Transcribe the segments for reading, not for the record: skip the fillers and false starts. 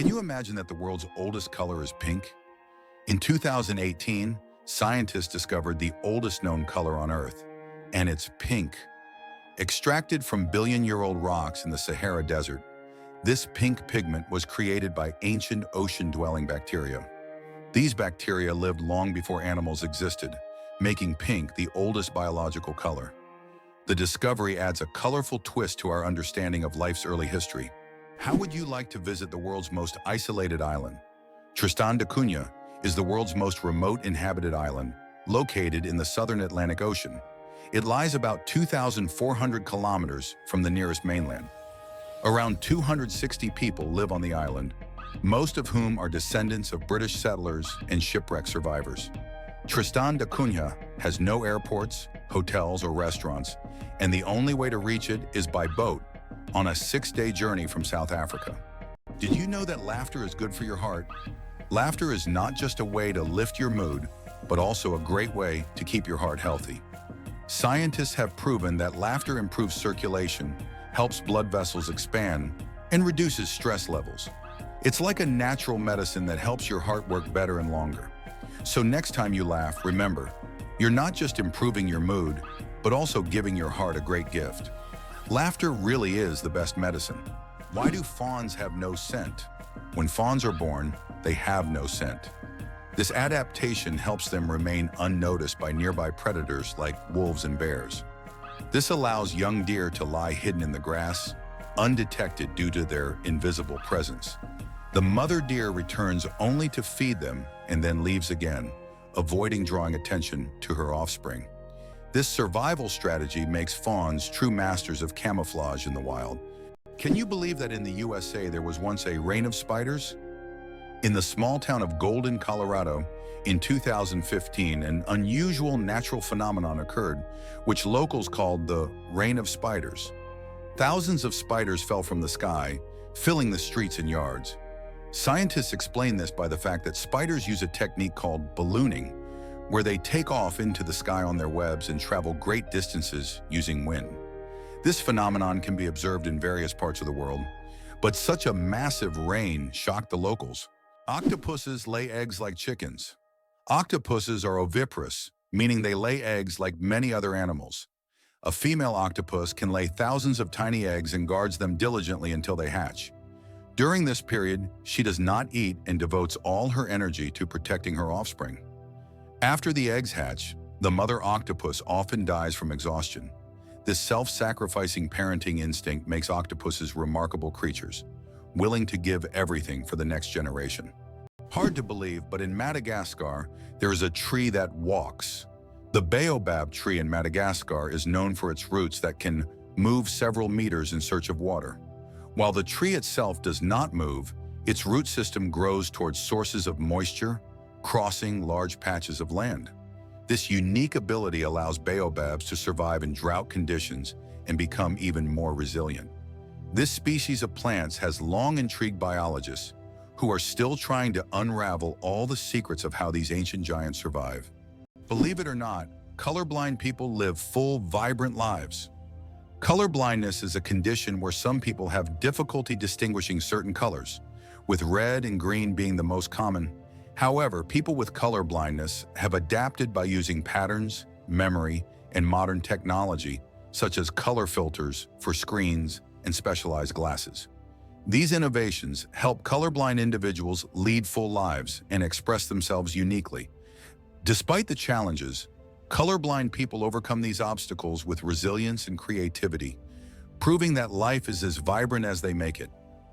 Can you imagine that the world's oldest color is pink? In 2018, scientists discovered the oldest known color on Earth, and it's pink. Extracted from billion-year-old rocks in the Sahara Desert, this pink pigment was created by ancient ocean-dwelling bacteria. These bacteria lived long before animals existed, making pink the oldest biological color. The discovery adds a colorful twist to our understanding of life's early history. How would you like to visit the world's most isolated island? Tristan da Cunha is the world's most remote inhabited island, located in the southern Atlantic Ocean. It lies about 2,400 kilometers from the nearest mainland. Around 260 people live on the island, most of whom are descendants of British settlers and shipwreck survivors. Tristan da Cunha has no airports, hotels, or restaurants, and the only way to reach it is by boat on a 6-day journey from South Africa. Did you know that laughter is good for your heart? Laughter is not just a way to lift your mood, but also a great way to keep your heart healthy. Scientists have proven that laughter improves circulation, helps blood vessels expand, and reduces stress levels. It's like a natural medicine that helps your heart work better and longer. So next time you laugh, remember, you're not just improving your mood, but also giving your heart a great gift. Laughter really is the best medicine. Why do fawns have no scent? When fawns are born, they have no scent. This adaptation helps them remain unnoticed by nearby predators like wolves and bears. This allows young deer to lie hidden in the grass, undetected due to their invisible presence. The mother deer returns only to feed them and then leaves again, avoiding drawing attention to her offspring. This survival strategy makes fawns true masters of camouflage in the wild. Can you believe that in the USA there was once a reign of spiders? In the small town of Golden, Colorado, in 2015, an unusual natural phenomenon occurred, which locals called the reign of spiders. Thousands of spiders fell from the sky, filling the streets and yards. Scientists explain this by the fact that spiders use a technique called ballooning, where they take off into the sky on their webs and travel great distances using wind. This phenomenon can be observed in various parts of the world, but such a massive rain shocked the locals. Octopuses lay eggs like chickens. Octopuses are oviparous, meaning they lay eggs like many other animals. A female octopus can lay thousands of tiny eggs and guards them diligently until they hatch. During this period, she does not eat and devotes all her energy to protecting her offspring. After the eggs hatch, the mother octopus often dies from exhaustion. This self-sacrificing parenting instinct makes octopuses remarkable creatures, willing to give everything for the next generation. Hard to believe, but in Madagascar, there is a tree that walks. The baobab tree in Madagascar is known for its roots that can move several meters in search of water. While the tree itself does not move, its root system grows towards sources of moisture, crossing large patches of land. This unique ability allows baobabs to survive in drought conditions and become even more resilient. This species of plants has long intrigued biologists who are still trying to unravel all the secrets of how these ancient giants survive. Believe it or not, colorblind people live full, vibrant lives. Colorblindness is a condition where some people have difficulty distinguishing certain colors, with red and green being the most common. However, people with color blindness have adapted by using patterns, memory, and modern technology, such as color filters for screens and specialized glasses. These innovations help colorblind individuals lead full lives and express themselves uniquely. Despite the challenges, colorblind people overcome these obstacles with resilience and creativity, proving that life is as vibrant as they make it.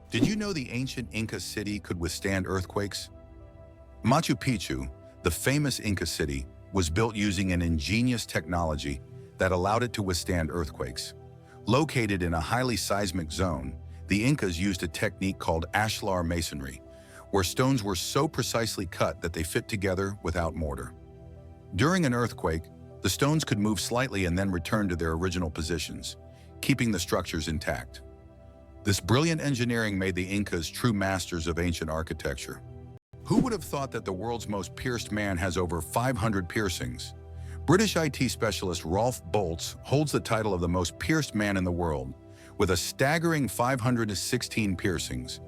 Did you know the ancient Inca city could withstand earthquakes? Machu Picchu, the famous Inca city, was built using an ingenious technology that allowed it to withstand earthquakes. Located in a highly seismic zone, the Incas used a technique called ashlar masonry, where stones were so precisely cut that they fit together without mortar. During an earthquake, the stones could move slightly and then return to their original positions, keeping the structures intact. This brilliant engineering made the Incas true masters of ancient architecture. Who would have thought that the world's most pierced man has over 500 piercings? British IT specialist Rolf Boltz holds the title of the most pierced man in the world, with a staggering 516 piercings.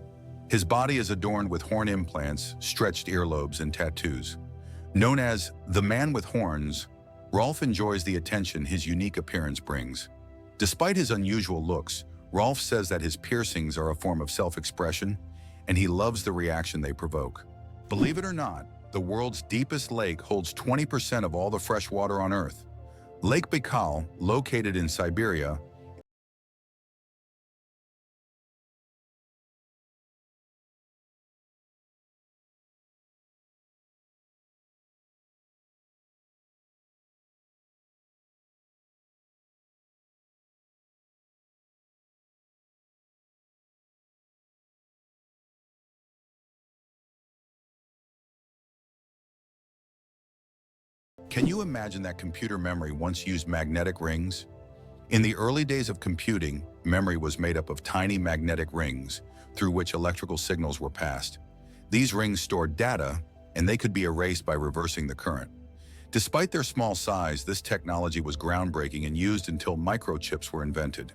His body is adorned with horn implants, stretched earlobes, and tattoos. Known as the man with horns, Rolf enjoys the attention his unique appearance brings. Despite his unusual looks, Rolf says that his piercings are a form of self-expression, and he loves the reaction they provoke. Believe it or not, the world's deepest lake holds 20% of all the fresh water on Earth. Lake Baikal, located in Siberia, Can you imagine that computer memory once used magnetic rings? In the early days of computing, memory was made up of tiny magnetic rings through which electrical signals were passed. These rings stored data, and they could be erased by reversing the current. Despite their small size, this technology was groundbreaking and used until microchips were invented.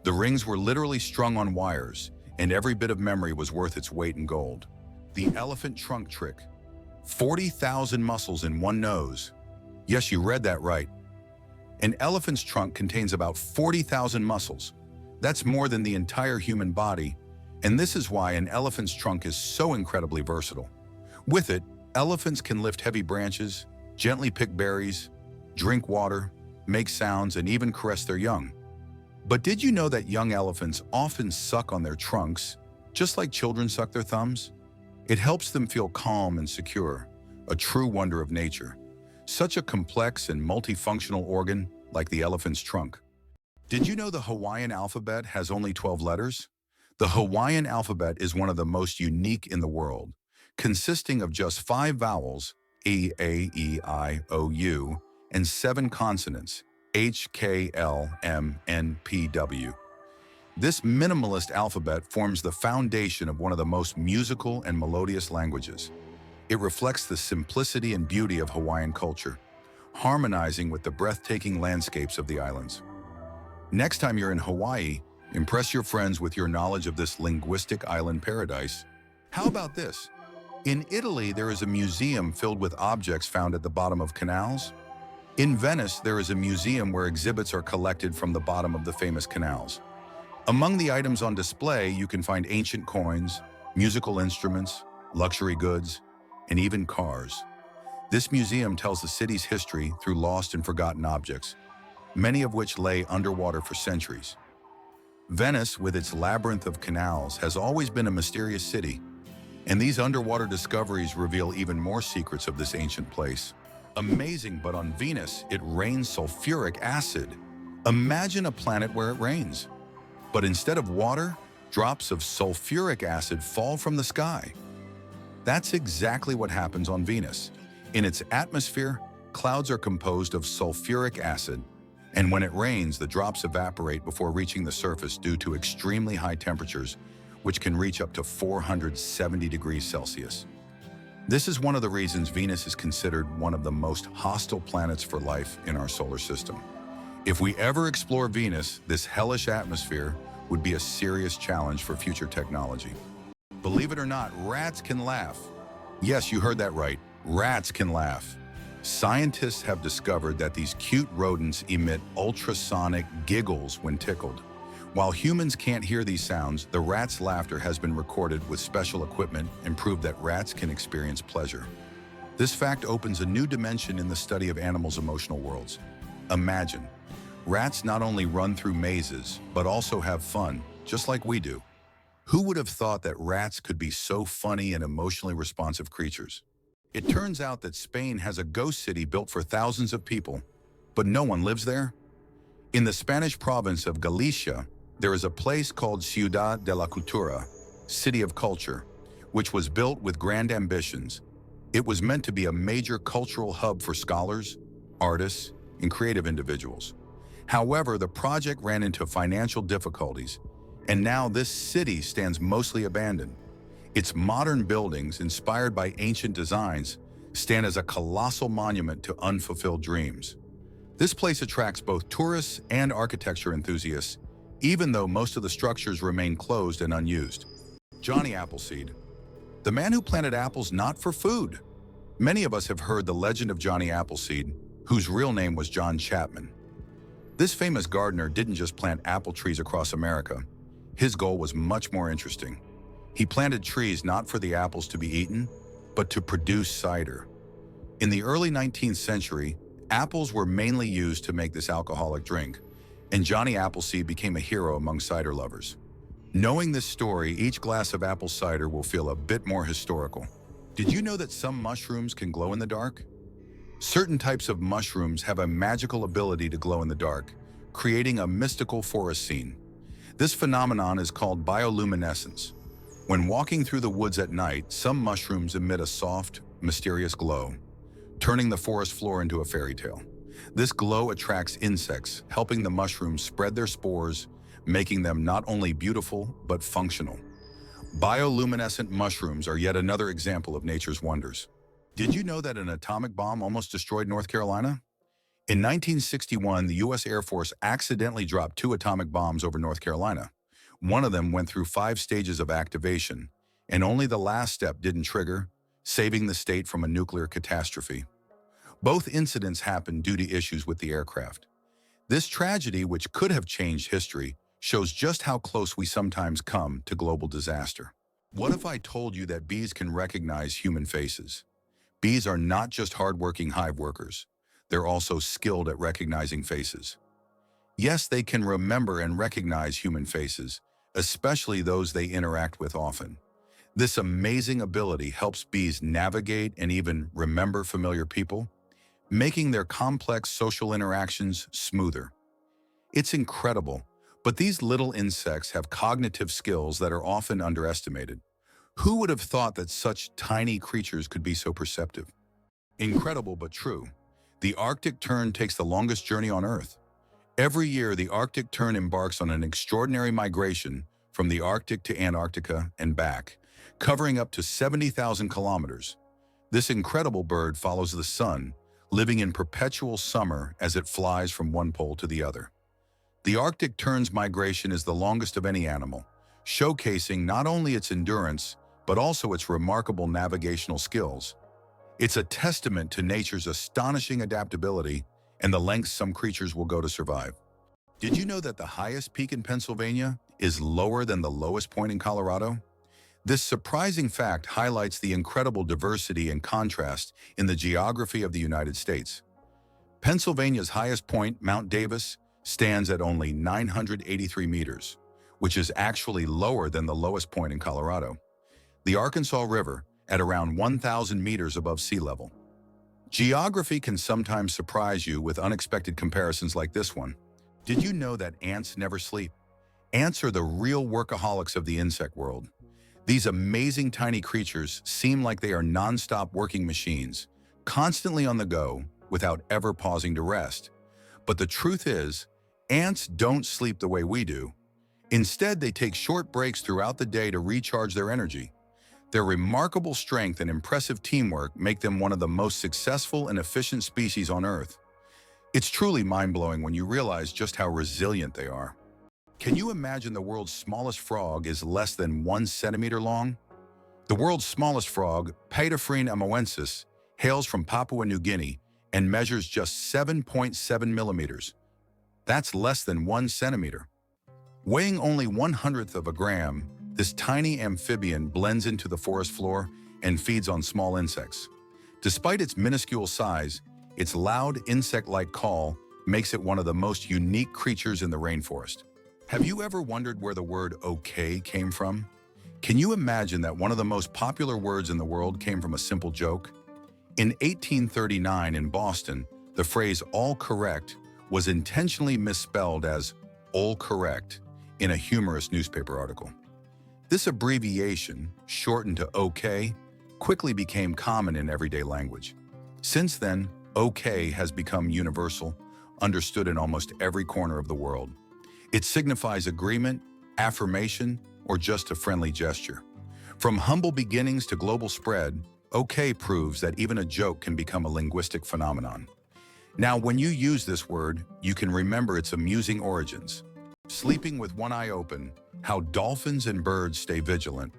The rings were literally strung on wires, and every bit of memory was worth its weight in gold. The elephant trunk trick. 40,000 muscles in one nose. Yes, you read that right. An elephant's trunk contains about 40,000 muscles. That's more than the entire human body, and this is why an elephant's trunk is so incredibly versatile. With it, elephants can lift heavy branches, gently pick berries, drink water, make sounds, and even caress their young. But did you know that young elephants often suck on their trunks, just like children suck their thumbs? It helps them feel calm and secure, a true wonder of nature. Such a complex and multifunctional organ like the elephant's trunk. Did you know the Hawaiian alphabet has only 12 letters? The Hawaiian alphabet is one of the most unique in the world, consisting of just 5 vowels, E, A, E, I, O, U, and 7 consonants, H, K, L, M, N, P, W. This minimalist alphabet forms the foundation of one of the most musical and melodious languages. It reflects the simplicity and beauty of Hawaiian culture, harmonizing with the breathtaking landscapes of the islands. Next time you're in Hawaii, impress your friends with your knowledge of this linguistic island paradise. How about this? In Italy, there is a museum filled with objects found at the bottom of canals. In Venice, there is a museum where exhibits are collected from the bottom of the famous canals. Among the items on display, you can find ancient coins, musical instruments, luxury goods, and even cars. This museum tells the city's history through lost and forgotten objects, many of which lay underwater for centuries. Venice, with its labyrinth of canals, has always been a mysterious city, and these underwater discoveries reveal even more secrets of this ancient place. Amazing, but on Venus, it rains sulfuric acid. Imagine a planet where it rains, but instead of water, drops of sulfuric acid fall from the sky. That's exactly what happens on Venus. In its atmosphere, clouds are composed of sulfuric acid, and when it rains, the drops evaporate before reaching the surface due to extremely high temperatures, which can reach up to 470 degrees Celsius. This is one of the reasons Venus is considered one of the most hostile planets for life in our solar system. If we ever explore Venus, this hellish atmosphere would be a serious challenge for future technology. Believe it or not, rats can laugh. Yes, you heard that right. Rats can laugh. Scientists have discovered that these cute rodents emit ultrasonic giggles when tickled. While humans can't hear these sounds, the rat's laughter has been recorded with special equipment and proved that rats can experience pleasure. This fact opens a new dimension in the study of animals' emotional worlds. Imagine, rats not only run through mazes, but also have fun, just like we do. Who would have thought that rats could be so funny and emotionally responsive creatures? It turns out that Spain has a ghost city built for thousands of people, but no one lives there. In the Spanish province of Galicia, there is a place called Ciudad de la Cultura, City of Culture, which was built with grand ambitions. It was meant to be a major cultural hub for scholars, artists, and creative individuals. However, the project ran into financial difficulties, and now this city stands mostly abandoned. Its modern buildings, inspired by ancient designs, stand as a colossal monument to unfulfilled dreams. This place attracts both tourists and architecture enthusiasts, even though most of the structures remain closed and unused. Johnny Appleseed, the man who planted apples not for food. Many of us have heard the legend of Johnny Appleseed, whose real name was John Chapman. This famous gardener didn't just plant apple trees across America. His goal was much more interesting. He planted trees not for the apples to be eaten, but to produce cider. In the early 19th century, apples were mainly used to make this alcoholic drink, and Johnny Appleseed became a hero among cider lovers. Knowing this story, each glass of apple cider will feel a bit more historical. Did you know that some mushrooms can glow in the dark? Certain types of mushrooms have a magical ability to glow in the dark, creating a mystical forest scene. This phenomenon is called bioluminescence. When walking through the woods at night, some mushrooms emit a soft, mysterious glow, turning the forest floor into a fairy tale. This glow attracts insects, helping the mushrooms spread their spores, making them not only beautiful, but functional. Bioluminescent mushrooms are yet another example of nature's wonders. Did you know that an atomic bomb almost destroyed North Carolina? In 1961, the U.S. Air Force accidentally dropped 2 atomic bombs over North Carolina. One of them went through 5 stages of activation, and only the last step didn't trigger, saving the state from a nuclear catastrophe. Both incidents happened due to issues with the aircraft. This tragedy, which could have changed history, shows just how close we sometimes come to global disaster. What if I told you that bees can recognize human faces? Bees are not just hardworking hive workers. They're also skilled at recognizing faces. Yes, they can remember and recognize human faces, especially those they interact with often. This amazing ability helps bees navigate and even remember familiar people, making their complex social interactions smoother. It's incredible, but these little insects have cognitive skills that are often underestimated. Who would have thought that such tiny creatures could be so perceptive? Incredible but true. The Arctic tern takes the longest journey on Earth. Every year, the Arctic tern embarks on an extraordinary migration from the Arctic to Antarctica and back, covering up to 70,000 kilometers. This incredible bird follows the sun, living in perpetual summer as it flies from one pole to the other. The Arctic tern's migration is the longest of any animal, showcasing not only its endurance, but also its remarkable navigational skills. It's a testament to nature's astonishing adaptability and the lengths some creatures will go to survive. Did you know that the highest peak in Pennsylvania is lower than the lowest point in Colorado? This surprising fact highlights the incredible diversity and contrast in the geography of the United States. Pennsylvania's highest point, Mount Davis, stands at only 983 meters, which is actually lower than the lowest point in Colorado. The Arkansas River, at around 1,000 meters above sea level. Geography can sometimes surprise you with unexpected comparisons like this one. Did you know that ants never sleep? Ants are the real workaholics of the insect world. These amazing tiny creatures seem like they are non-stop working machines, constantly on the go, without ever pausing to rest. But the truth is, ants don't sleep the way we do. Instead, they take short breaks throughout the day to recharge their energy. Their remarkable strength and impressive teamwork make them one of the most successful and efficient species on Earth. It's truly mind-blowing when you realize just how resilient they are. Can you imagine the world's smallest frog is less than 1 centimeter long? The world's smallest frog, Paedophryne amoensis, hails from Papua New Guinea and measures just 7.7 millimeters. That's less than 1 centimeter. Weighing only 1/100th of a gram, this tiny amphibian blends into the forest floor and feeds on small insects. Despite its minuscule size, its loud insect-like call makes it one of the most unique creatures in the rainforest. Have you ever wondered where the word okay came from? Can you imagine that one of the most popular words in the world came from a simple joke? In 1839 in Boston, the phrase all correct was intentionally misspelled as all correct in a humorous newspaper article. This abbreviation, shortened to OK, quickly became common in everyday language. Since then, OK has become universal, understood in almost every corner of the world. It signifies agreement, affirmation, or just a friendly gesture. From humble beginnings to global spread, OK proves that even a joke can become a linguistic phenomenon. Now, when you use this word, you can remember its amusing origins. Sleeping with one eye open, how dolphins and birds stay vigilant,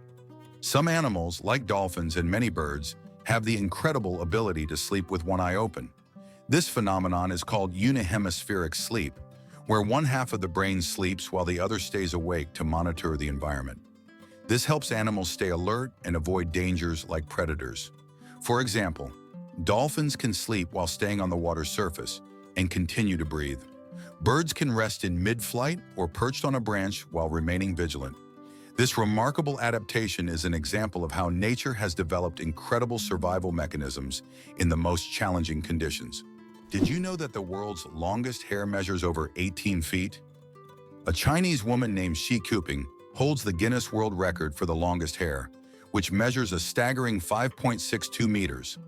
Some animals, like dolphins and many birds, have the incredible ability to sleep with one eye open. This phenomenon is called unihemispheric sleep, where one half of the brain sleeps while the other stays awake to monitor the environment. This helps animals stay alert and avoid dangers like predators. For example, dolphins can sleep while staying on the water's surface and continue to breathe. Birds can rest in mid-flight or perched on a branch while remaining vigilant. This remarkable adaptation is an example of how nature has developed incredible survival mechanisms in the most challenging conditions. Did you know that the world's longest hair measures over 18 feet? A Chinese woman named Shi Kuping holds the Guinness World Record for the longest hair, which measures a staggering 5.62 meters.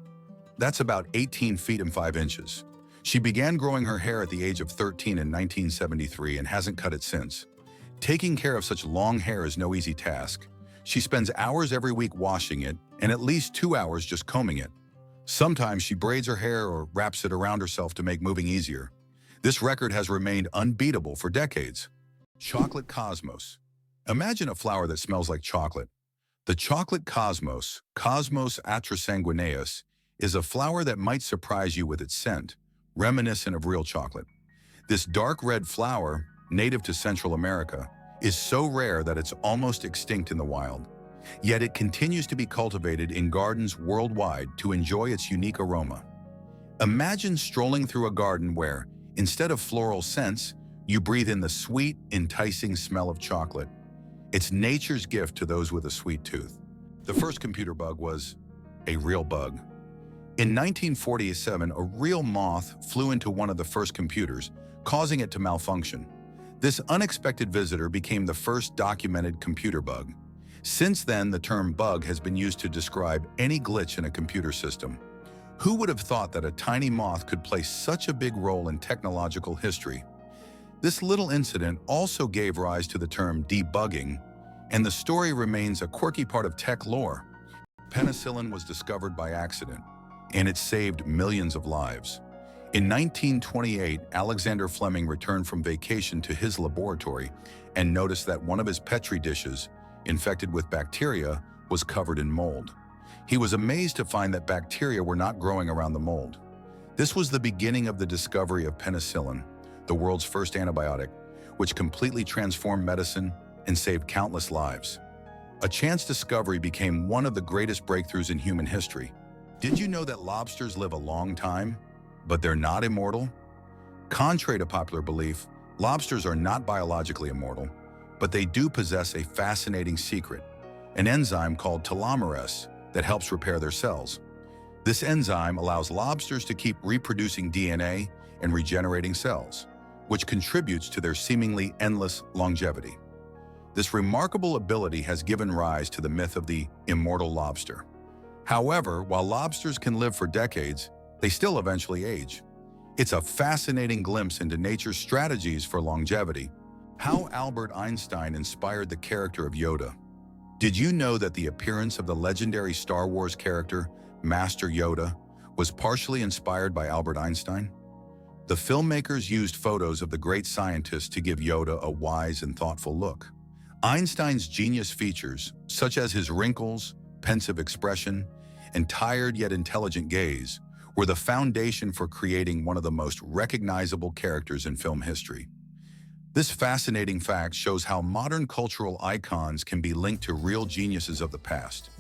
That's about 18 feet and 5 inches. She began growing her hair at the age of 13 in 1973 and hasn't cut it since. Taking care of such long hair is no easy task. She spends hours every week washing it and at least 2 hours just combing it. Sometimes she braids her hair or wraps it around herself to make moving easier. This record has remained unbeatable for decades. Chocolate cosmos. Imagine a flower that smells like chocolate. The chocolate cosmos, Cosmos atrasanguineus, is a flower that might surprise you with its scent, reminiscent of real chocolate. This dark red flower, native to Central America, is so rare that it's almost extinct in the wild. Yet it continues to be cultivated in gardens worldwide to enjoy its unique aroma. Imagine strolling through a garden where, instead of floral scents, you breathe in the sweet, enticing smell of chocolate. It's nature's gift to those with a sweet tooth. The first computer bug was a real bug. In 1947, a real moth flew into one of the first computers, causing it to malfunction. This unexpected visitor became the first documented computer bug. Since then, the term bug has been used to describe any glitch in a computer system. Who would have thought that a tiny moth could play such a big role in technological history? This little incident also gave rise to the term debugging, and the story remains a quirky part of tech lore. Penicillin was discovered by accident, and it saved millions of lives. In 1928, Alexander Fleming returned from vacation to his laboratory and noticed that one of his Petri dishes, infected with bacteria, was covered in mold. He was amazed to find that bacteria were not growing around the mold. This was the beginning of the discovery of penicillin, the world's first antibiotic, which completely transformed medicine and saved countless lives. A chance discovery became one of the greatest breakthroughs in human history. Did you know that lobsters live a long time, but they're not immortal? Contrary to popular belief, lobsters are not biologically immortal, but they do possess a fascinating secret, an enzyme called telomerase that helps repair their cells. This enzyme allows lobsters to keep reproducing DNA and regenerating cells, which contributes to their seemingly endless longevity. This remarkable ability has given rise to the myth of the immortal lobster. However, while lobsters can live for decades, they still eventually age. It's a fascinating glimpse into nature's strategies for longevity. How Albert Einstein inspired the character of Yoda. Did you know that the appearance of the legendary Star Wars character, Master Yoda, was partially inspired by Albert Einstein? The filmmakers used photos of the great scientist to give Yoda a wise and thoughtful look. Einstein's genius features, such as his wrinkles, pensive expression, and tired yet intelligent gaze, were the foundation for creating one of the most recognizable characters in film history. This fascinating fact shows how modern cultural icons can be linked to real geniuses of the past.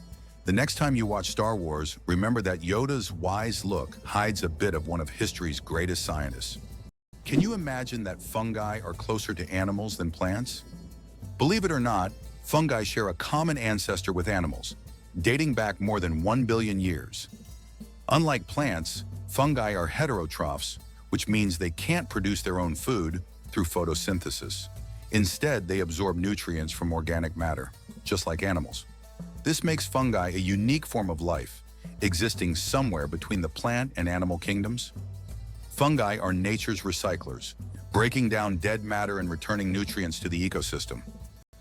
The next time you watch Star Wars, remember that Yoda's wise look hides a bit of one of history's greatest scientists. Can you imagine that fungi are closer to animals than plants? Believe it or not, fungi share a common ancestor with animals, dating back more than 1 billion years. Unlike plants, fungi are heterotrophs, which means they can't produce their own food through photosynthesis. Instead, they absorb nutrients from organic matter, just like animals. This makes fungi a unique form of life, existing somewhere between the plant and animal kingdoms. Fungi are nature's recyclers, breaking down dead matter and returning nutrients to the ecosystem.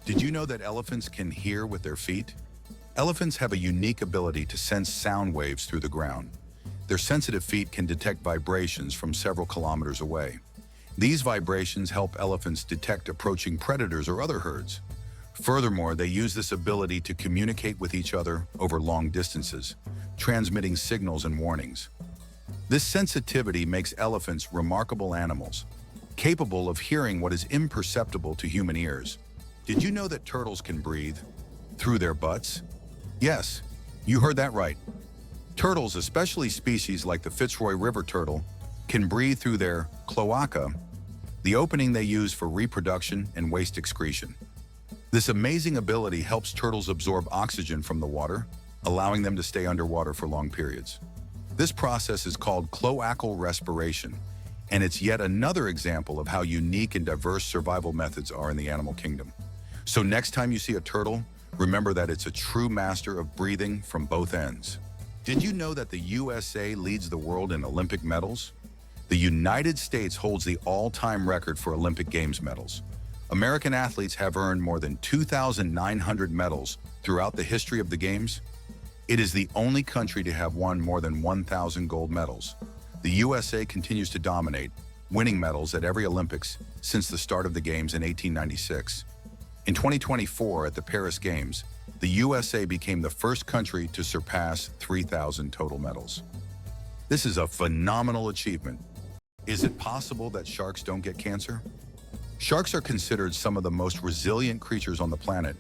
Did you know that elephants can hear with their feet? Elephants have a unique ability to sense sound waves through the ground. Their sensitive feet can detect vibrations from several kilometers away. These vibrations help elephants detect approaching predators or other herds. Furthermore, they use this ability to communicate with each other over long distances, transmitting signals and warnings. This sensitivity makes elephants remarkable animals, capable of hearing what is imperceptible to human ears. Did you know that turtles can breathe through their butts? Yes, you heard that right. Turtles, especially species like the Fitzroy River turtle, can breathe through their cloaca, the opening they use for reproduction and waste excretion. This amazing ability helps turtles absorb oxygen from the water, allowing them to stay underwater for long periods. This process is called cloacal respiration, and it's yet another example of how unique and diverse survival methods are in the animal kingdom. So next time you see a turtle, remember that it's a true master of breathing from both ends. Did you know that the USA leads the world in Olympic medals? The United States holds the all-time record for Olympic Games medals. American athletes have earned more than 2,900 medals throughout the history of the Games. It is the only country to have won more than 1,000 gold medals. The USA continues to dominate, winning medals at every Olympics since the start of the Games in 1896. In 2024, at the Paris Games, the USA became the first country to surpass 3,000 total medals. This is a phenomenal achievement. Is it possible that sharks don't get cancer? Sharks are considered some of the most resilient creatures on the planet,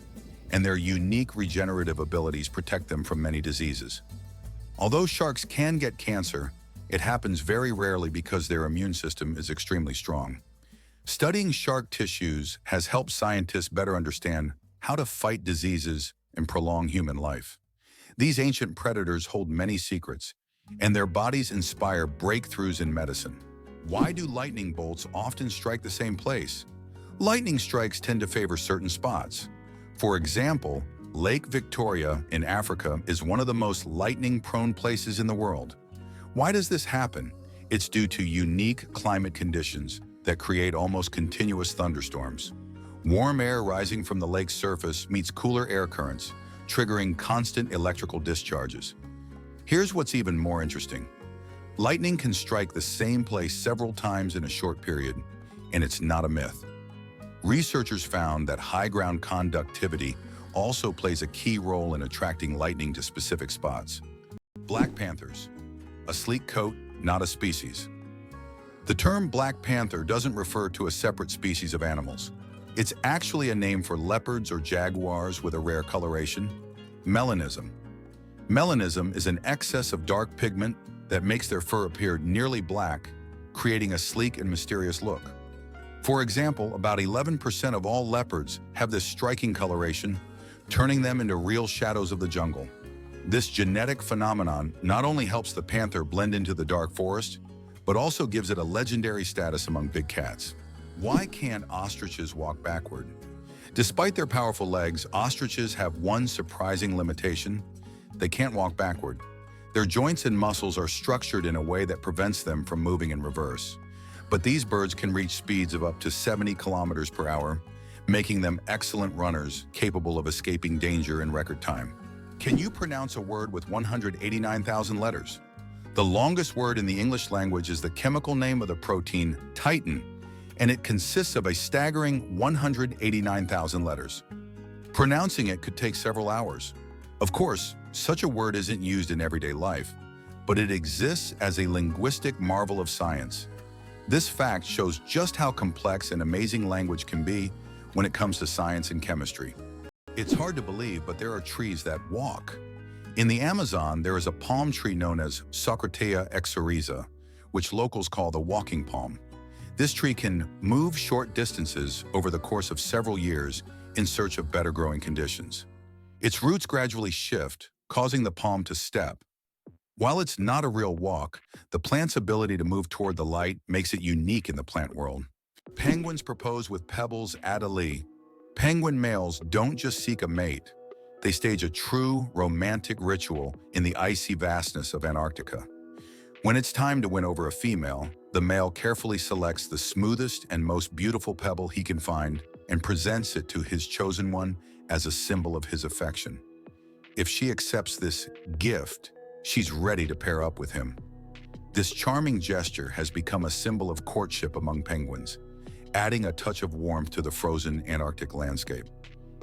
and their unique regenerative abilities protect them from many diseases. Although sharks can get cancer, it happens very rarely because their immune system is extremely strong. Studying shark tissues has helped scientists better understand how to fight diseases and prolong human life. These ancient predators hold many secrets, and their bodies inspire breakthroughs in medicine. Why do lightning bolts often strike the same place? Lightning strikes tend to favor certain spots. For example, Lake Victoria in Africa is one of the most lightning-prone places in the world. Why does this happen? It's due to unique climate conditions that create almost continuous thunderstorms. Warm air rising from the lake's surface meets cooler air currents, triggering constant electrical discharges. Here's what's even more interesting. Lightning can strike the same place several times in a short period, and it's not a myth. Researchers found that high ground conductivity also plays a key role in attracting lightning to specific spots. Black panthers, a sleek coat, not a species. The term black panther doesn't refer to a separate species of animals. It's actually a name for leopards or jaguars with a rare coloration. Melanism. Melanism is an excess of dark pigment that makes their fur appear nearly black, creating a sleek and mysterious look. For example, about 11% of all leopards have this striking coloration, turning them into real shadows of the jungle. This genetic phenomenon not only helps the panther blend into the dark forest, but also gives it a legendary status among big cats. Why can't ostriches walk backward? Despite their powerful legs, ostriches have one surprising limitation: they can't walk backward. Their joints and muscles are structured in a way that prevents them from moving in reverse. But these birds can reach speeds of up to 70 kilometers per hour, making them excellent runners capable of escaping danger in record time. Can you pronounce a word with 189,000 letters? The longest word in the English language is the chemical name of the protein titin, and it consists of a staggering 189,000 letters. Pronouncing it could take several hours. Of course, such a word isn't used in everyday life, but it exists as a linguistic marvel of science. This fact shows just how complex and amazing language can be when it comes to science and chemistry. It's hard to believe, but there are trees that walk. In the Amazon, there is a palm tree known as Socratea exoriza, which locals call the walking palm. This tree can move short distances over the course of several years in search of better growing conditions. Its roots gradually shift, causing the palm to step. While it's not a real walk, the plant's ability to move toward the light makes it unique in the plant world. Penguins propose with pebbles at a lee. Penguin males don't just seek a mate. They stage a true romantic ritual in the icy vastness of Antarctica. When it's time to win over a female, the male carefully selects the smoothest and most beautiful pebble he can find and presents it to his chosen one as a symbol of his affection. If she accepts this gift, she's ready to pair up with him. This charming gesture has become a symbol of courtship among penguins, adding a touch of warmth to the frozen Antarctic landscape.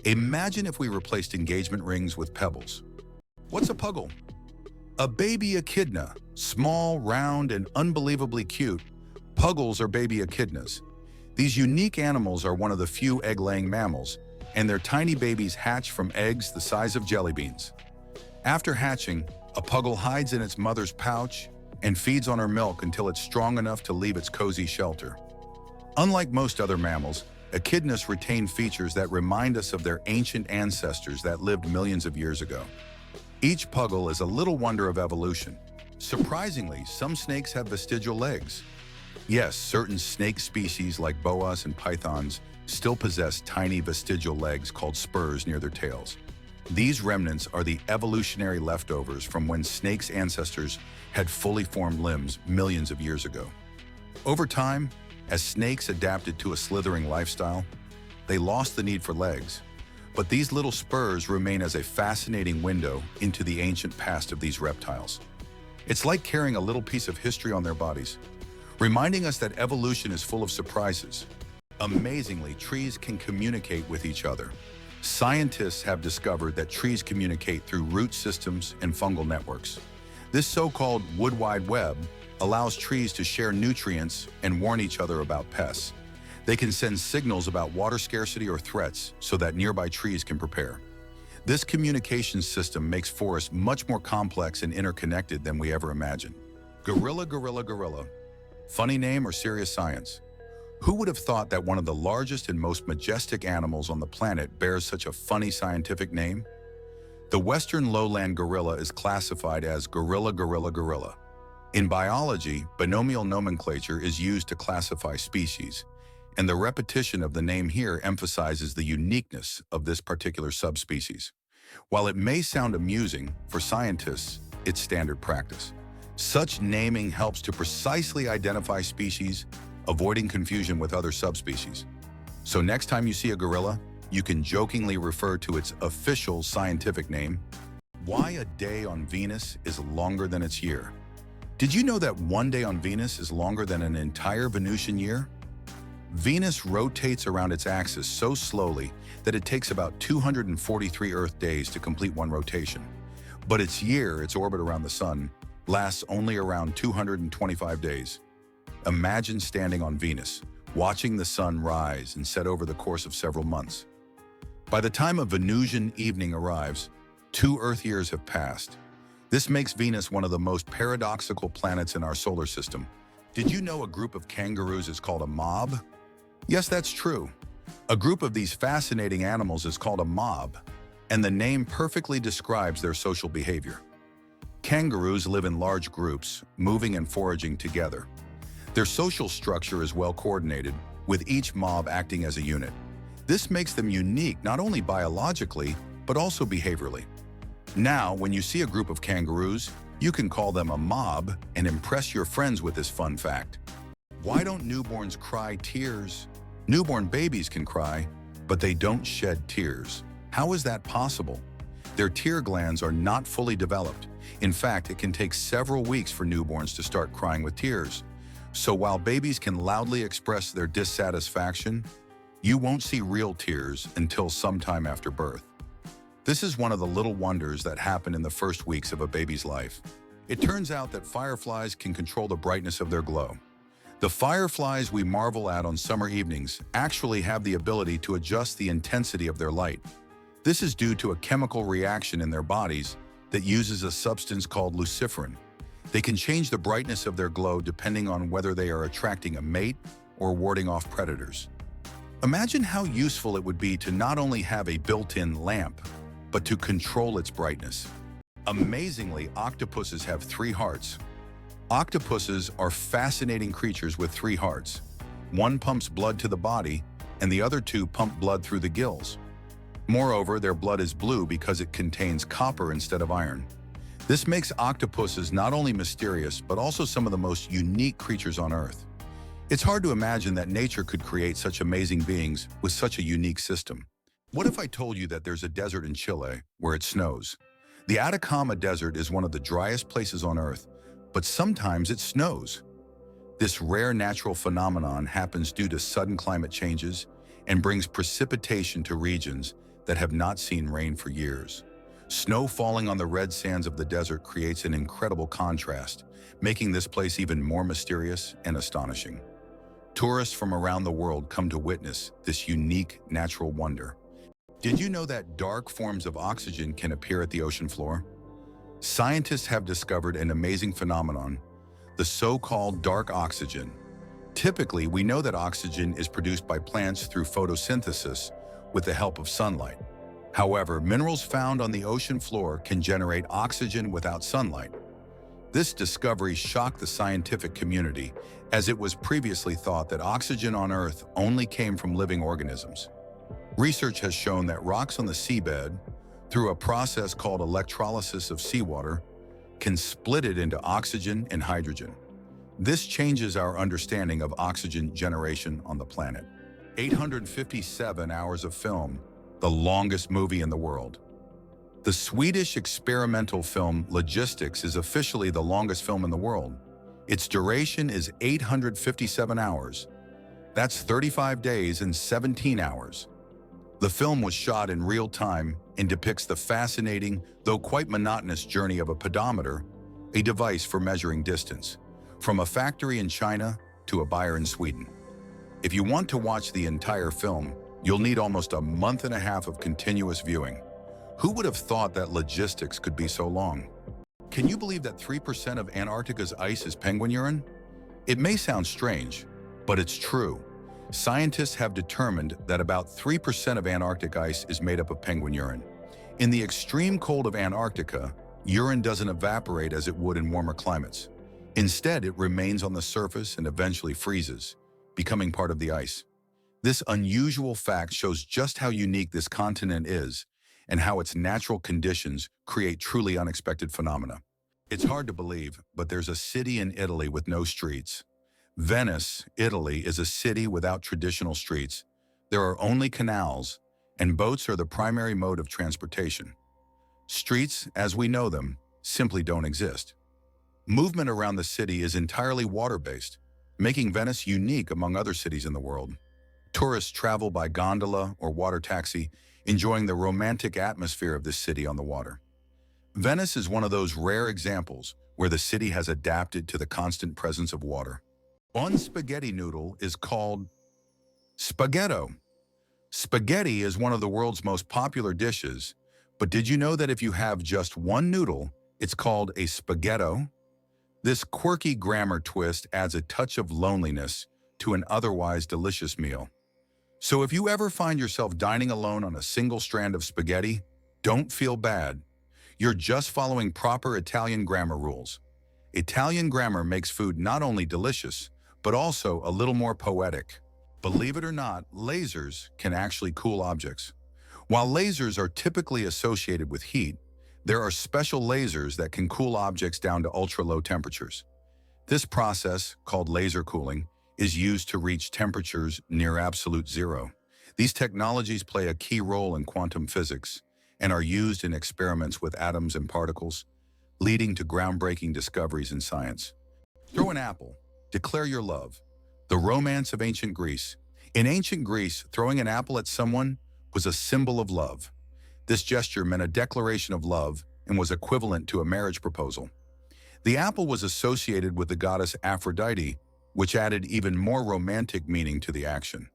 Imagine if we replaced engagement rings with pebbles. What's a puggle? A baby echidna, small, round, and unbelievably cute. Puggles are baby echidnas. These unique animals are one of the few egg-laying mammals, and their tiny babies hatch from eggs the size of jelly beans. After hatching, a puggle hides in its mother's pouch and feeds on her milk until it's strong enough to leave its cozy shelter. Unlike most other mammals, echidnas retain features that remind us of their ancient ancestors that lived millions of years ago. Each puggle is a little wonder of evolution. Surprisingly, some snakes have vestigial legs. Yes, certain snake species like boas and pythons still possess tiny vestigial legs called spurs near their tails. These remnants are the evolutionary leftovers from when snakes' ancestors had fully formed limbs millions of years ago. Over time, as snakes adapted to a slithering lifestyle, they lost the need for legs. But these little spurs remain as a fascinating window into the ancient past of these reptiles. It's like carrying a little piece of history on their bodies, reminding us that evolution is full of surprises. Amazingly, trees can communicate with each other. Scientists have discovered that trees communicate through root systems and fungal networks. This so-called wood wide web allows trees to share nutrients and warn each other about pests. They can send signals about water scarcity or threats so that nearby trees can prepare. This communication system makes forests much more complex and interconnected than we ever imagined. Gorilla, gorilla, gorilla. Funny name or serious science? Who would have thought that one of the largest and most majestic animals on the planet bears such a funny scientific name? The western lowland gorilla is classified as gorilla, gorilla, gorilla. In biology, binomial nomenclature is used to classify species, and the repetition of the name here emphasizes the uniqueness of this particular subspecies. While it may sound amusing, for scientists, it's standard practice. Such naming helps to precisely identify species, avoiding confusion with other subspecies. So next time you see a gorilla, you can jokingly refer to its official scientific name. Why a day on Venus is longer than its year? Did you know that one day on Venus is longer than an entire Venusian year? Venus rotates around its axis so slowly that it takes about 243 Earth days to complete one rotation. But its orbit around the Sun, lasts only around 225 days. Imagine standing on Venus, watching the Sun rise and set over the course of several months. By the time a Venusian evening arrives, 2 Earth years have passed. This makes Venus one of the most paradoxical planets in our solar system. Did you know a group of kangaroos is called a mob? Yes, that's true. A group of these fascinating animals is called a mob, and the name perfectly describes their social behavior. Kangaroos live in large groups, moving and foraging together. Their social structure is well coordinated, with each mob acting as a unit. This makes them unique not only biologically, but also behaviorally. Now, when you see a group of kangaroos, you can call them a mob and impress your friends with this fun fact. Why don't newborns cry tears? Newborn babies can cry, but they don't shed tears. How is that possible? Their tear glands are not fully developed. In fact, it can take several weeks for newborns to start crying with tears. So while babies can loudly express their dissatisfaction, you won't see real tears until sometime after birth. This is one of the little wonders that happen in the first weeks of a baby's life. It turns out that fireflies can control the brightness of their glow. The fireflies we marvel at on summer evenings actually have the ability to adjust the intensity of their light. This is due to a chemical reaction in their bodies that uses a substance called luciferin. They can change the brightness of their glow depending on whether they are attracting a mate or warding off predators. Imagine how useful it would be to not only have a built-in lamp, but to control its brightness. Amazingly, octopuses have 3 hearts. Octopuses are fascinating creatures with 3 hearts. One pumps blood to the body, and the other 2 pump blood through the gills. Moreover, their blood is blue because it contains copper instead of iron. This makes octopuses not only mysterious, but also some of the most unique creatures on Earth. It's hard to imagine that nature could create such amazing beings with such a unique system. What if I told you that there's a desert in Chile where it snows? The Atacama Desert is one of the driest places on Earth, but sometimes it snows. This rare natural phenomenon happens due to sudden climate changes and brings precipitation to regions that have not seen rain for years. Snow falling on the red sands of the desert creates an incredible contrast, making this place even more mysterious and astonishing. Tourists from around the world come to witness this unique natural wonder. Did you know that dark forms of oxygen can appear at the ocean floor? Scientists have discovered an amazing phenomenon, the so-called dark oxygen. Typically, we know that oxygen is produced by plants through photosynthesis with the help of sunlight. However, minerals found on the ocean floor can generate oxygen without sunlight. This discovery shocked the scientific community, as it was previously thought that oxygen on Earth only came from living organisms. Research has shown that rocks on the seabed, through a process called electrolysis of seawater, can split it into oxygen and hydrogen. This changes our understanding of oxygen generation on the planet. 857 hours of film, the longest movie in the world. The Swedish experimental film Logistics is officially the longest film in the world. Its duration is 857 hours. That's 35 days and 17 hours. The film was shot in real time and depicts the fascinating, though quite monotonous journey of a pedometer, a device for measuring distance, from a factory in China to a buyer in Sweden. If you want to watch the entire film, you'll need almost a month and a half of continuous viewing. Who would have thought that Logistics could be so long? Can you believe that 3% of Antarctica's ice is penguin urine? It may sound strange, but it's true. Scientists have determined that about 3% of Antarctic ice is made up of penguin urine. In the extreme cold of Antarctica, urine doesn't evaporate as it would in warmer climates. Instead, it remains on the surface and eventually freezes, becoming part of the ice. This unusual fact shows just how unique this continent is and how its natural conditions create truly unexpected phenomena. It's hard to believe, but there's a city in Italy with no streets. Venice, Italy, is a city without traditional streets. There are only canals, and boats are the primary mode of transportation. Streets, as we know them, simply don't exist. Movement around the city is entirely water-based, making Venice unique among other cities in the world. Tourists travel by gondola or water taxi, enjoying the romantic atmosphere of this city on the water. Venice is one of those rare examples where the city has adapted to the constant presence of water. One spaghetti noodle is called spaghetto. Spaghetti is one of the world's most popular dishes, but did you know that if you have just one noodle, it's called a spaghetto? This quirky grammar twist adds a touch of loneliness to an otherwise delicious meal. So if you ever find yourself dining alone on a single strand of spaghetti, don't feel bad. You're just following proper Italian grammar rules. Italian grammar makes food not only delicious, but also a little more poetic. Believe it or not, lasers can actually cool objects. While lasers are typically associated with heat, there are special lasers that can cool objects down to ultra-low temperatures. This process, called laser cooling, is used to reach temperatures near absolute zero. These technologies play a key role in quantum physics and are used in experiments with atoms and particles, leading to groundbreaking discoveries in science. Throw an apple. Declare your love. The romance of ancient Greece. In ancient Greece, throwing an apple at someone was a symbol of love. This gesture meant a declaration of love and was equivalent to a marriage proposal. The apple was associated with the goddess Aphrodite, which added even more romantic meaning to the action.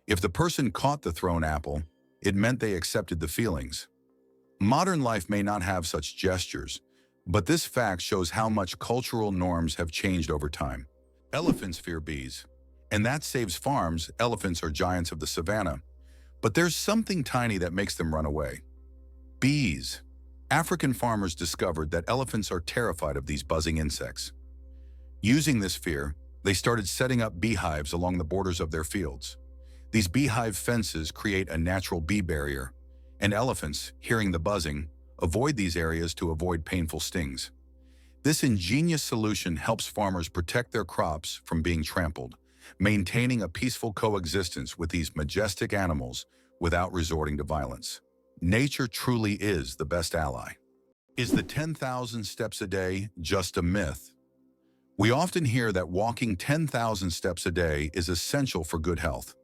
If the person caught the thrown apple, it meant they accepted the feelings. Modern life may not have such gestures, but this fact shows how much cultural norms have changed over time. Elephants fear bees, and that saves farms. Elephants are giants of the savannah, but there's something tiny that makes them run away. Bees. African farmers discovered that elephants are terrified of these buzzing insects. Using this fear, they started setting up beehives along the borders of their fields. These beehive fences create a natural bee barrier, and elephants, hearing the buzzing, avoid these areas to avoid painful stings. This ingenious solution helps farmers protect their crops from being trampled, maintaining a peaceful coexistence with these majestic animals without resorting to violence. Nature truly is the best ally. Is the 10,000 steps a day just a myth? We often hear that walking 10,000 steps a day is essential for good health.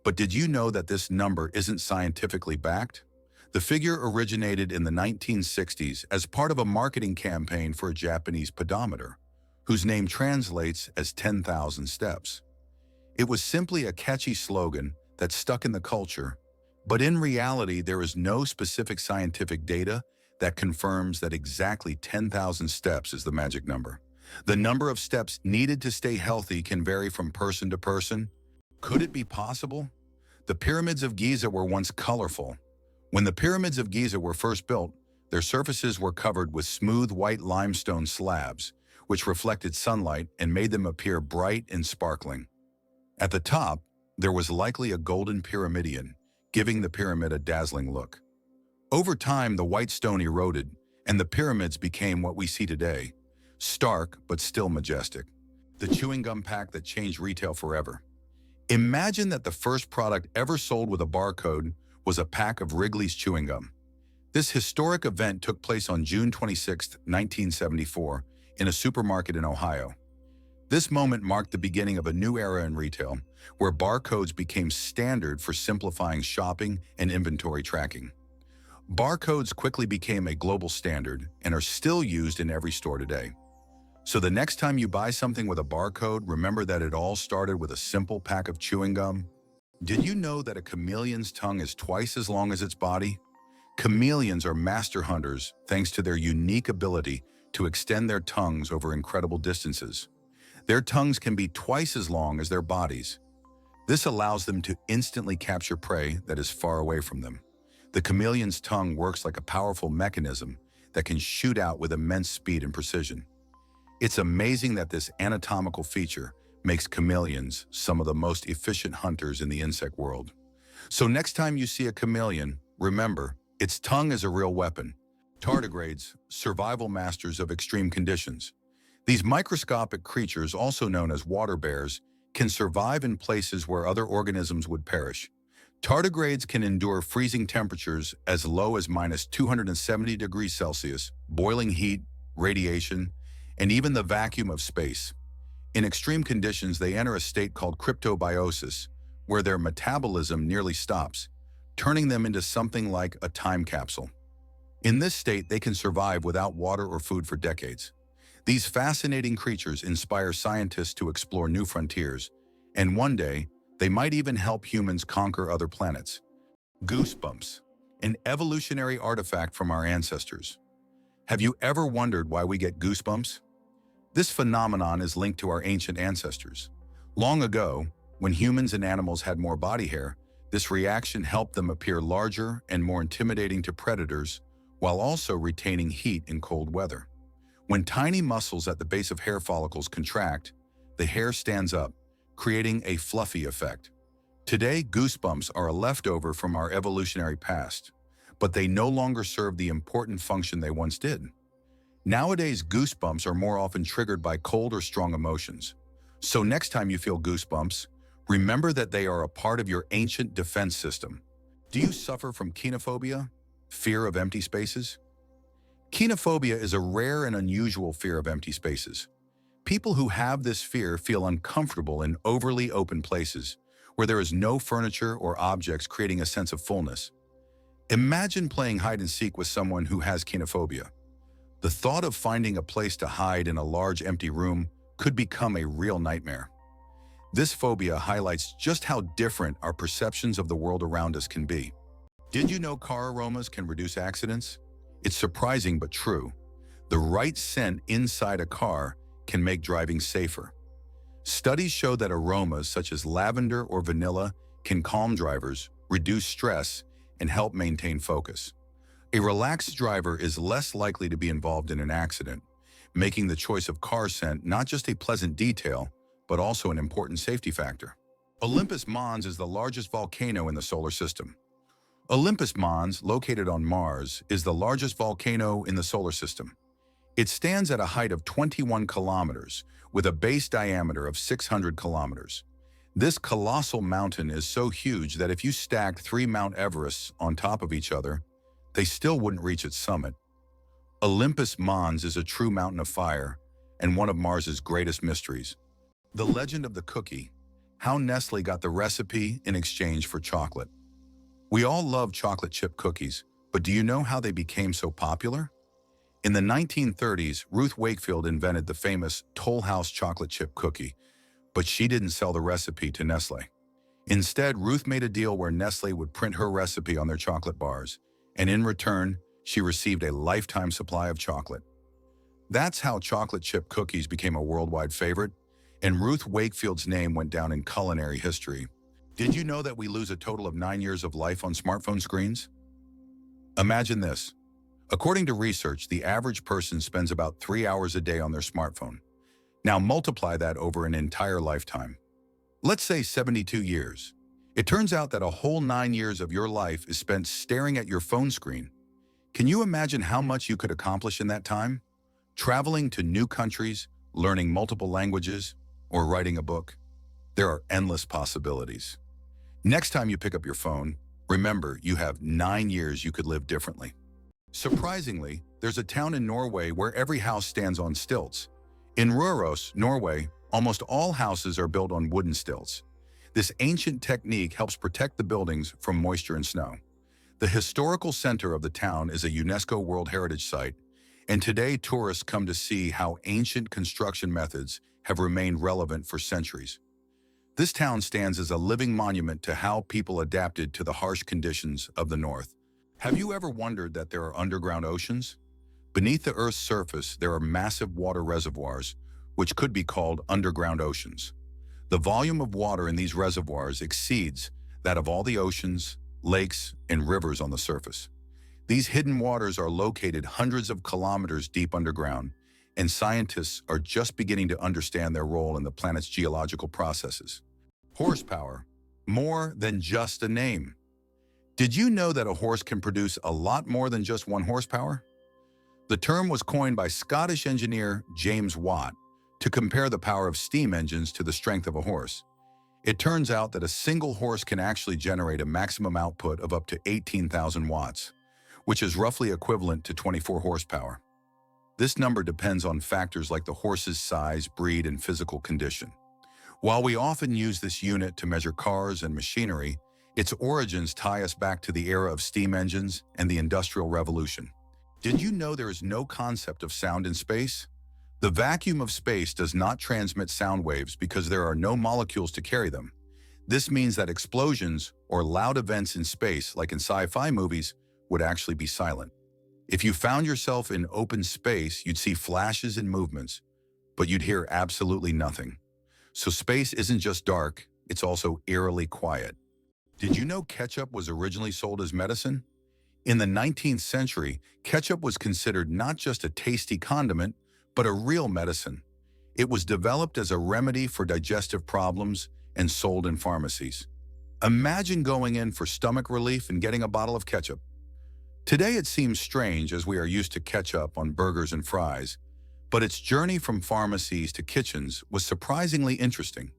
But did you know that this number isn't scientifically backed? The figure originated in the 1960s as part of a marketing campaign for a Japanese pedometer, whose name translates as 10,000 steps. It was simply a catchy slogan that stuck in the culture, but in reality there is no specific scientific data that confirms that exactly 10,000 steps is the magic number. The number of steps needed to stay healthy can vary from person to person. Could it be possible? The pyramids of Giza were once colorful. When the pyramids of Giza were first built, their surfaces were covered with smooth white limestone slabs, which reflected sunlight and made them appear bright and sparkling. At the top, there was likely a golden pyramidion, giving the pyramid a dazzling look. Over time, the white stone eroded, and the pyramids became what we see today, stark but still majestic. The chewing gum pack that changed retail forever. Imagine that the first product ever sold with a barcode was a pack of Wrigley's chewing gum. This historic event took place on June 26, 1974, in a supermarket in Ohio. This moment marked the beginning of a new era in retail, where barcodes became standard for simplifying shopping and inventory tracking. Barcodes quickly became a global standard and are still used in every store today. So the next time you buy something with a barcode, remember that it all started with a simple pack of chewing gum. Did you know that a chameleon's tongue is twice as long as its body? Chameleons are master hunters thanks to their unique ability to extend their tongues over incredible distances. Their tongues can be twice as long as their bodies. This allows them to instantly capture prey that is far away from them. The chameleon's tongue works like a powerful mechanism that can shoot out with immense speed and precision. It's amazing that this anatomical feature makes chameleons some of the most efficient hunters in the insect world. So next time you see a chameleon, remember, its tongue is a real weapon. Tardigrades, survival masters of extreme conditions. These microscopic creatures, also known as water bears, can survive in places where other organisms would perish. Tardigrades can endure freezing temperatures as low as -270 degrees Celsius, boiling heat, radiation, and even the vacuum of space. In extreme conditions, they enter a state called cryptobiosis, where their metabolism nearly stops, turning them into something like a time capsule. In this state, they can survive without water or food for decades. These fascinating creatures inspire scientists to explore new frontiers, and one day, they might even help humans conquer other planets. Goosebumps, an evolutionary artifact from our ancestors. Have you ever wondered why we get goosebumps? This phenomenon is linked to our ancient ancestors. Long ago, when humans and animals had more body hair, this reaction helped them appear larger and more intimidating to predators, while also retaining heat in cold weather. When tiny muscles at the base of hair follicles contract, the hair stands up, creating a fluffy effect. Today, goosebumps are a leftover from our evolutionary past, but they no longer serve the important function they once did. Nowadays, goosebumps are more often triggered by cold or strong emotions. So next time you feel goosebumps, remember that they are a part of your ancient defense system. Do you suffer from kenophobia, fear of empty spaces? Kenophobia is a rare and unusual fear of empty spaces. People who have this fear feel uncomfortable in overly open places, where there is no furniture or objects, creating a sense of fullness. Imagine playing hide and seek with someone who has kenophobia. The thought of finding a place to hide in a large empty room could become a real nightmare. This phobia highlights just how different our perceptions of the world around us can be. Did you know car aromas can reduce accidents? It's surprising but true. The right scent inside a car can make driving safer. Studies show that aromas such as lavender or vanilla can calm drivers, reduce stress, and help maintain focus. A relaxed driver is less likely to be involved in an accident, making the choice of car scent not just a pleasant detail, but also an important safety factor. Olympus Mons is the largest volcano in the solar system. Olympus Mons, located on Mars, is the largest volcano in the solar system. It stands at a height of 21 kilometers, with a base diameter of 600 kilometers. This colossal mountain is so huge that if you stacked 3 Mount Everests on top of each other, they still wouldn't reach its summit. Olympus Mons is a true mountain of fire and one of Mars's greatest mysteries. The legend of the cookie. How Nestle got the recipe in exchange for chocolate. We all love chocolate chip cookies, but do you know how they became so popular? In the 1930s, Ruth Wakefield invented the famous Toll House chocolate chip cookie, but she didn't sell the recipe to Nestle. Instead, Ruth made a deal where Nestle would print her recipe on their chocolate bars, and in return, she received a lifetime supply of chocolate. That's how chocolate chip cookies became a worldwide favorite, and Ruth Wakefield's name went down in culinary history. Did you know that we lose a total of 9 years of life on smartphone screens? Imagine this. According to research, the average person spends about 3 hours a day on their smartphone. Now multiply that over an entire lifetime. Let's say 72 years. It turns out that a whole 9 years of your life is spent staring at your phone screen. Can you imagine how much you could accomplish in that time? Traveling to new countries, learning multiple languages, or writing a book? There are endless possibilities. Next time you pick up your phone, remember you have 9 years you could live differently. Surprisingly, there's a town in Norway where every house stands on stilts. In Røros, Norway, almost all houses are built on wooden stilts. This ancient technique helps protect the buildings from moisture and snow. The historical center of the town is a UNESCO World Heritage Site, and today tourists come to see how ancient construction methods have remained relevant for centuries. This town stands as a living monument to how people adapted to the harsh conditions of the North. Have you ever wondered that there are underground oceans? Beneath the Earth's surface, there are massive water reservoirs, which could be called underground oceans. The volume of water in these reservoirs exceeds that of all the oceans, lakes, and rivers on the surface. These hidden waters are located hundreds of kilometers deep underground, and scientists are just beginning to understand their role in the planet's geological processes. Horsepower, more than just a name. Did you know that a horse can produce a lot more than just 1 horsepower? The term was coined by Scottish engineer James Watt to compare the power of steam engines to the strength of a horse. It turns out that a single horse can actually generate a maximum output of up to 18,000 watts, which is roughly equivalent to 24 horsepower. This number depends on factors like the horse's size, breed, and physical condition. While we often use this unit to measure cars and machinery, its origins tie us back to the era of steam engines and the Industrial Revolution. Did you know there is no concept of sound in space? The vacuum of space does not transmit sound waves because there are no molecules to carry them. This means that explosions or loud events in space, like in sci-fi movies, would actually be silent. If you found yourself in open space, you'd see flashes and movements, but you'd hear absolutely nothing. So space isn't just dark, it's also eerily quiet. Did you know ketchup was originally sold as medicine? In the 19th century, ketchup was considered not just a tasty condiment, but a real medicine. It was developed as a remedy for digestive problems and sold in pharmacies. Imagine going in for stomach relief and getting a bottle of ketchup. Today it seems strange as we are used to ketchup on burgers and fries, but its journey from pharmacies to kitchens was surprisingly interesting.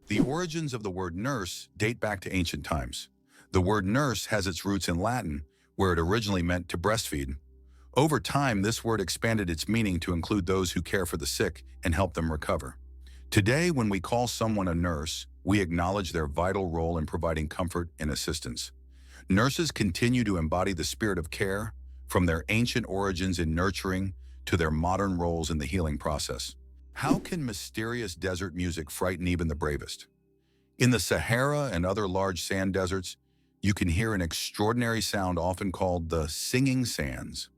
The origins of the word nurse date back to ancient times. The word nurse has its roots in Latin, where it originally meant to breastfeed. Over time, this word expanded its meaning to include those who care for the sick and help them recover. Today, when we call someone a nurse, we acknowledge their vital role in providing comfort and assistance. Nurses continue to embody the spirit of care, from their ancient origins in nurturing to their modern roles in the healing process. How can mysterious desert music frighten even the bravest? In the Sahara and other large sand deserts, you can hear an extraordinary sound often called the singing sands.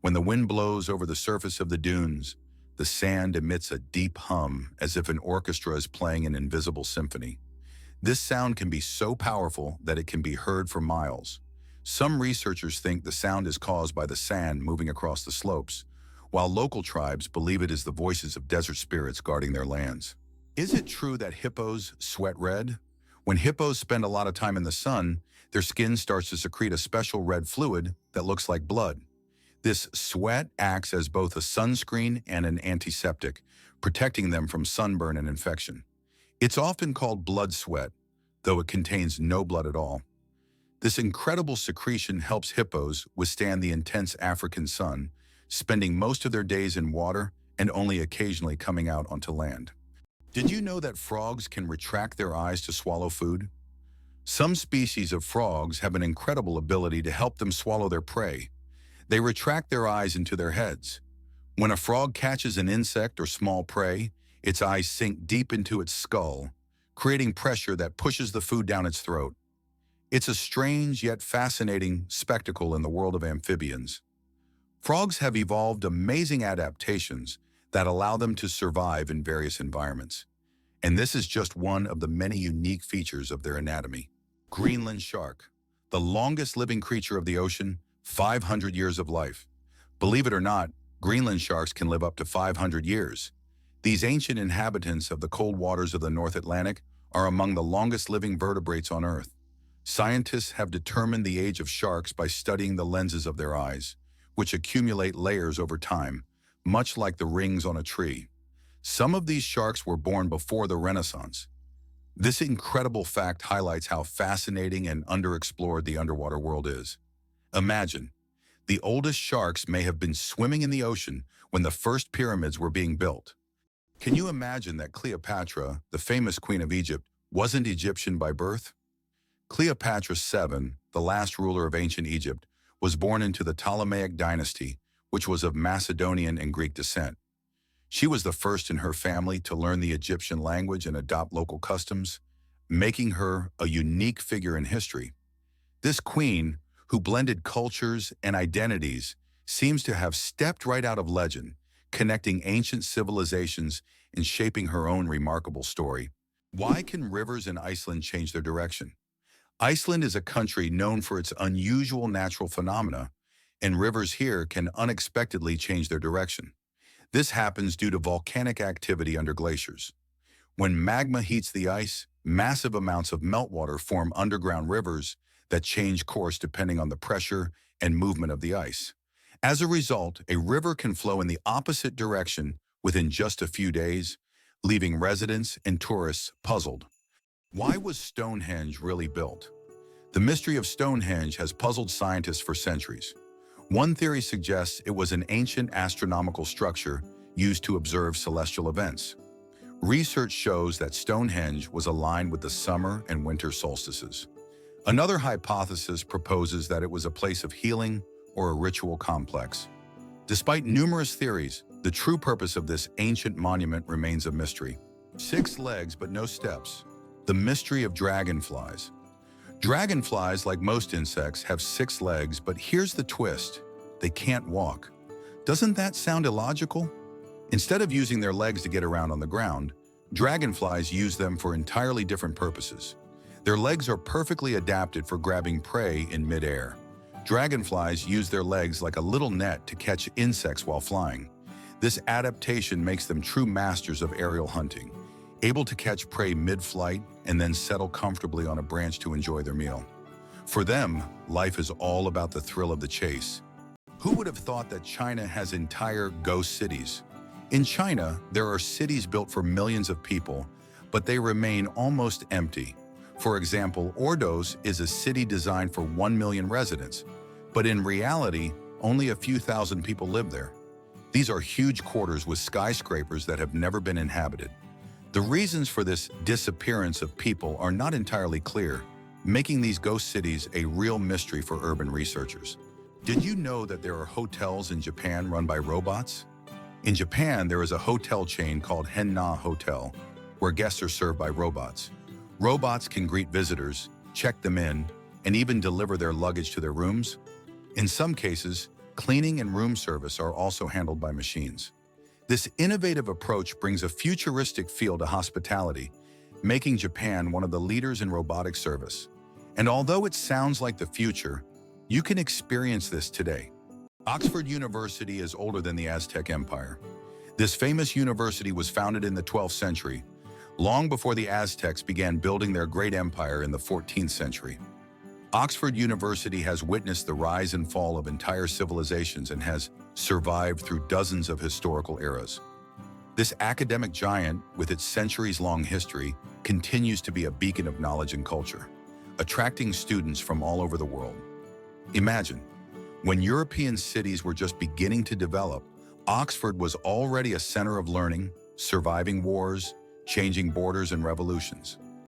When the wind blows over the surface of the dunes, the sand emits a deep hum as if an orchestra is playing an invisible symphony. This sound can be so powerful that it can be heard for miles. Some researchers think the sound is caused by the sand moving across the slopes, while local tribes believe it is the voices of desert spirits guarding their lands. Is it true that hippos sweat red? When hippos spend a lot of time in the sun, their skin starts to secrete a special red fluid that looks like blood. This sweat acts as both a sunscreen and an antiseptic, protecting them from sunburn and infection. It's often called blood sweat, though it contains no blood at all. This incredible secretion helps hippos withstand the intense African sun, spending most of their days in water and only occasionally coming out onto land. Did you know that frogs can retract their eyes to swallow food? Some species of frogs have an incredible ability to help them swallow their prey. They retract their eyes into their heads. When a frog catches an insect or small prey, its eyes sink deep into its skull, creating pressure that pushes the food down its throat. It's a strange yet fascinating spectacle in the world of amphibians. Frogs have evolved amazing adaptations that allow them to survive in various environments. And this is just one of the many unique features of their anatomy. Greenland shark, the longest living creature of the ocean, 500 years of life. Believe it or not, Greenland sharks can live up to 500 years. These ancient inhabitants of the cold waters of the North Atlantic are among the longest living vertebrates on Earth. Scientists have determined the age of sharks by studying the lenses of their eyes, which accumulate layers over time, much like the rings on a tree. Some of these sharks were born before the Renaissance. This incredible fact highlights how fascinating and underexplored the underwater world is. Imagine, the oldest sharks may have been swimming in the ocean when the first pyramids were being built. Can you imagine that Cleopatra, the famous queen of Egypt, wasn't Egyptian by birth? Cleopatra VII, the last ruler of ancient Egypt, was born into the Ptolemaic dynasty, which was of Macedonian and Greek descent. She was the first in her family to learn the Egyptian language and adopt local customs, making her a unique figure in history. This queen, who blended cultures and identities, seems to have stepped right out of legend, connecting ancient civilizations and shaping her own remarkable story. Why can rivers in Iceland change their direction? Iceland is a country known for its unusual natural phenomena, and rivers here can unexpectedly change their direction. This happens due to volcanic activity under glaciers. When magma heats the ice, massive amounts of meltwater form underground rivers that change course depending on the pressure and movement of the ice. As a result, a river can flow in the opposite direction within just a few days, leaving residents and tourists puzzled. Why was Stonehenge really built? The mystery of Stonehenge has puzzled scientists for centuries. One theory suggests it was an ancient astronomical structure used to observe celestial events. Research shows that Stonehenge was aligned with the summer and winter solstices. Another hypothesis proposes that it was a place of healing or a ritual complex. Despite numerous theories, the true purpose of this ancient monument remains a mystery. 6 legs but no steps. The mystery of dragonflies. Dragonflies, like most insects, have 6 legs, but here's the twist. They can't walk. Doesn't that sound illogical? Instead of using their legs to get around on the ground, dragonflies use them for entirely different purposes. Their legs are perfectly adapted for grabbing prey in midair. Dragonflies use their legs like a little net to catch insects while flying. This adaptation makes them true masters of aerial hunting, able to catch prey mid-flight and then settle comfortably on a branch to enjoy their meal. For them, life is all about the thrill of the chase. Who would have thought that China has entire ghost cities? In China, there are cities built for millions of people, but they remain almost empty. For example, Ordos is a city designed for 1 million residents, but in reality, only a few thousand people live there. These are huge quarters with skyscrapers that have never been inhabited. The reasons for this disappearance of people are not entirely clear, making these ghost cities a real mystery for urban researchers. Did you know that there are hotels in Japan run by robots? In Japan, there is a hotel chain called Henna Hotel, where guests are served by robots. Robots can greet visitors, check them in, and even deliver their luggage to their rooms. In some cases, cleaning and room service are also handled by machines. This innovative approach brings a futuristic feel to hospitality, making Japan one of the leaders in robotic service. And although it sounds like the future, you can experience this today. Oxford University is older than the Aztec Empire. This famous university was founded in the 12th century, long before the Aztecs began building their great empire in the 14th century. Oxford University has witnessed the rise and fall of entire civilizations and has survived through dozens of historical eras. This academic giant, with its centuries-long history, continues to be a beacon of knowledge and culture, attracting students from all over the world. Imagine, when European cities were just beginning to develop, Oxford was already a center of learning, surviving wars, changing borders and revolutions.